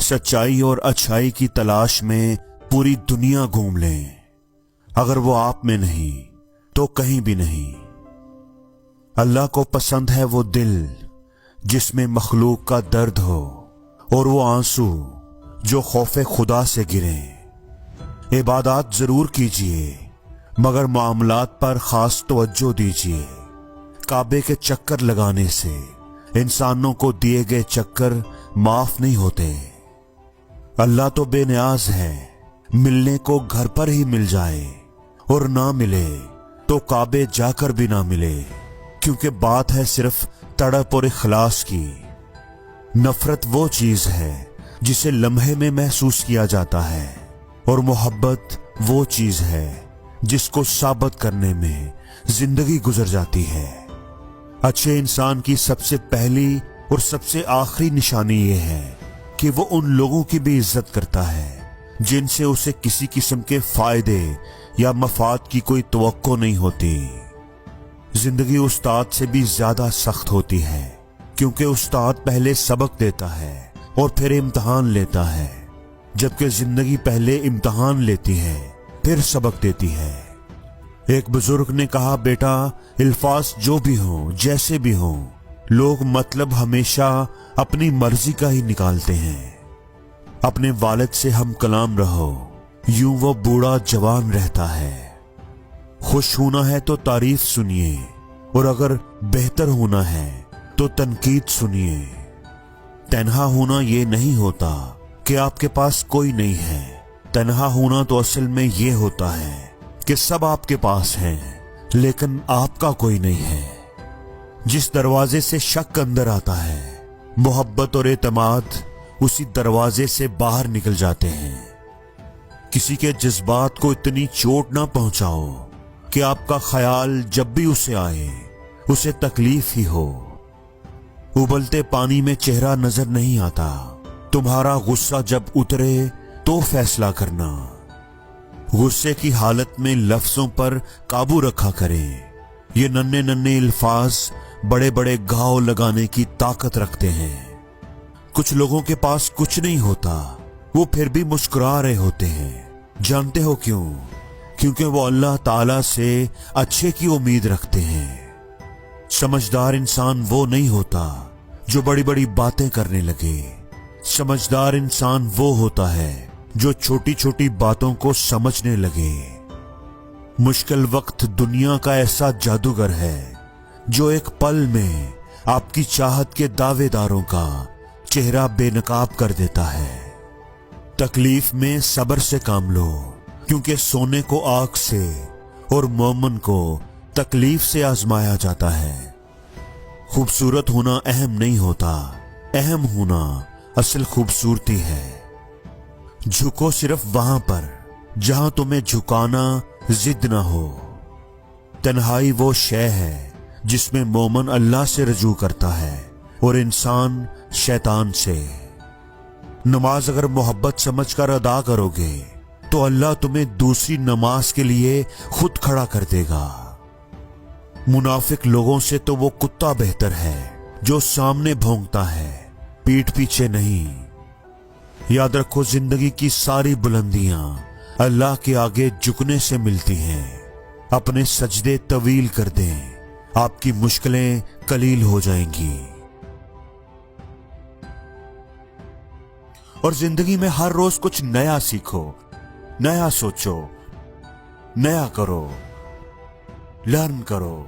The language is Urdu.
سچائی اور اچھائی کی تلاش میں پوری دنیا گھوم لیں، اگر وہ آپ میں نہیں تو کہیں بھی نہیں۔ اللہ کو پسند ہے وہ دل جس میں مخلوق کا درد ہو، اور وہ آنسو جو خوف خدا سے گریں۔ عبادات ضرور کیجئے مگر معاملات پر خاص توجہ دیجئے۔ کعبے کے چکر لگانے سے انسانوں کو دیے گئے چکر معاف نہیں ہوتے۔ اللہ تو بے نیاز ہے، ملنے کو گھر پر ہی مل جائے اور نہ ملے تو کعبے جا کر بھی نہ ملے، کیونکہ بات ہے صرف تڑپ اور اخلاص کی۔ نفرت وہ چیز ہے جسے لمحے میں محسوس کیا جاتا ہے، اور محبت وہ چیز ہے جس کو ثابت کرنے میں زندگی گزر جاتی ہے۔ اچھے انسان کی سب سے پہلی اور سب سے آخری نشانی یہ ہے کہ وہ ان لوگوں کی بھی عزت کرتا ہے جن سے اسے کسی قسم کے فائدے یا مفاد کی کوئی توقع نہیں ہوتی۔ زندگی استاد سے بھی زیادہ سخت ہوتی ہے، کیونکہ استاد پہلے سبق دیتا ہے اور پھر امتحان لیتا ہے، جبکہ زندگی پہلے امتحان لیتی ہے پھر سبق دیتی ہے۔ ایک بزرگ نے کہا، بیٹا الفاظ جو بھی ہوں جیسے بھی ہوں، لوگ مطلب ہمیشہ اپنی مرضی کا ہی نکالتے ہیں۔ اپنے والد سے ہم کلام رہو، یوں وہ بوڑھا جوان رہتا ہے۔ خوش ہونا ہے تو تعریف سنیے، اور اگر بہتر ہونا ہے تو تنقید سنیے۔ تنہا ہونا یہ نہیں ہوتا کہ آپ کے پاس کوئی نہیں ہے، تنہا ہونا تو اصل میں یہ ہوتا ہے کہ سب آپ کے پاس ہیں لیکن آپ کا کوئی نہیں ہے۔ جس دروازے سے شک اندر آتا ہے، محبت اور اعتماد اسی دروازے سے باہر نکل جاتے ہیں۔ کسی کے جذبات کو اتنی چوٹ نہ پہنچاؤ کہ آپ کا خیال جب بھی اسے آئے اسے تکلیف ہی ہو۔ ابلتے پانی میں چہرہ نظر نہیں آتا، تمہارا غصہ جب اترے تو فیصلہ کرنا۔ غصے کی حالت میں لفظوں پر قابو رکھا کریں، یہ ننھے ننھے الفاظ بڑے بڑے گھاؤ لگانے کی طاقت رکھتے ہیں۔ کچھ لوگوں کے پاس کچھ نہیں ہوتا، وہ پھر بھی مسکرا رہے ہوتے ہیں، جانتے ہو کیوں؟ کیونکہ وہ اللہ تعالی سے اچھے کی امید رکھتے ہیں۔ سمجھدار انسان وہ نہیں ہوتا جو بڑی بڑی باتیں کرنے لگے، سمجھدار انسان وہ ہوتا ہے جو چھوٹی چھوٹی باتوں کو سمجھنے لگے۔ مشکل وقت دنیا کا ایسا جادوگر ہے جو ایک پل میں آپ کی چاہت کے دعوے داروں کا چہرہ بے نقاب کر دیتا ہے۔ تکلیف میں صبر سے کام لو، کیونکہ سونے کو آگ سے اور مومن کو تکلیف سے آزمایا جاتا ہے۔ خوبصورت ہونا اہم نہیں ہوتا، اہم ہونا اصل خوبصورتی ہے۔ جھکو صرف وہاں پر جہاں تمہیں جھکانا ضد نہ ہو۔ تنہائی وہ شے ہے جس میں مومن اللہ سے رجوع کرتا ہے اور انسان شیطان سے۔ نماز اگر محبت سمجھ کر ادا کرو گے تو اللہ تمہیں دوسری نماز کے لیے خود کھڑا کر دے گا۔ منافق لوگوں سے تو وہ کتا بہتر ہے جو سامنے بھونکتا ہے، پیٹھ پیچھے نہیں۔ یاد رکھو، زندگی کی ساری بلندیاں اللہ کے آگے جھکنے سے ملتی ہیں۔ اپنے سجدے طویل کر دیں، آپ کی مشکلیں قلیل ہو جائیں گی۔ اور زندگی میں ہر روز کچھ نیا سیکھو، نیا سوچو، نیا کرو، لرن کرو۔